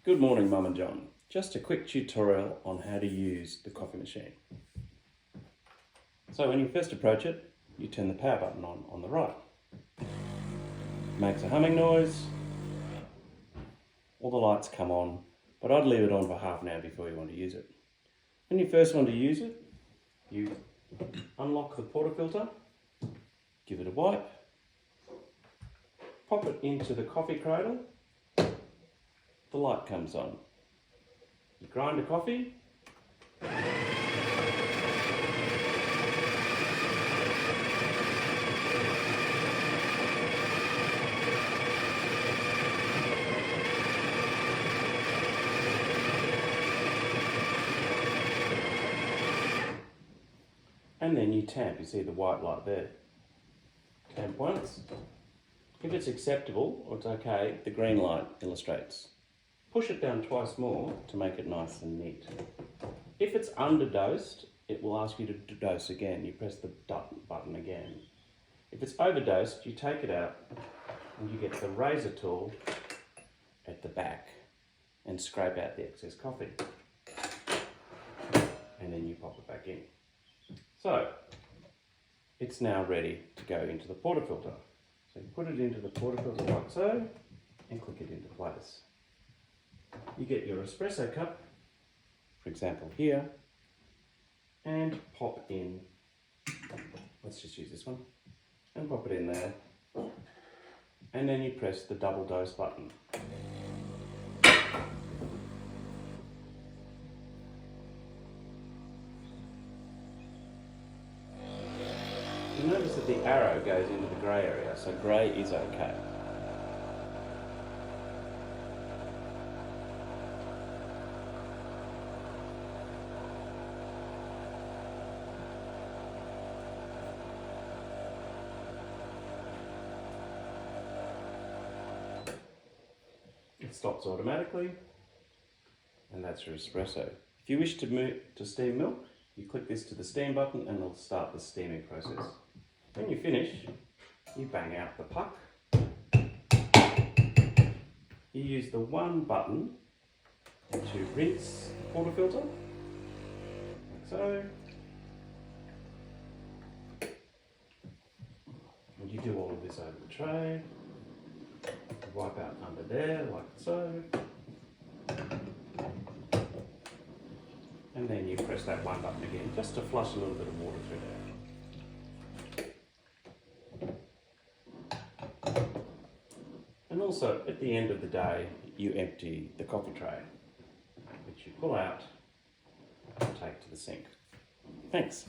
Good morning, Mum and John. Just a quick tutorial on how to use the coffee machine. So when you first approach it, you turn the power button on the right. It makes a humming noise. All the lights come on, but I'd leave it on for half an hour before you want to use it. When you first want to use it, you unlock the portafilter, give it a wipe, pop it into the coffee cradle, the light comes on. You grind a coffee, and then you tamp. You see the white light there. Tamp once. If it's acceptable or it's okay, the green light illustrates. Push it down twice more to make it nice and neat. If it's underdosed, it will ask you to dose again. You press the button again. If it's overdosed, you take it out and you get the razor tool at the back and scrape out the excess coffee. And then you pop it back in. So, it's now ready to go into the portafilter. So you put it into the portafilter like so, and click it into place. You get your espresso cup, for example here, and pop in, let's just use this one, and pop it in there. And then you press the double dose button. You'll notice that the arrow goes into the grey area, so grey is okay. It stops automatically, and that's your espresso. If you wish to move to steam milk, you click this to the steam button and it'll start the steaming process. When you finish, you bang out the puck. You use the one button to rinse the portafilter, like so. And you do all of this over the tray. Wipe out under there, like so. And then you press that one button again, just to flush a little bit of water through there. And also, at the end of the day, you empty the coffee tray, which you pull out and take to the sink. Thanks.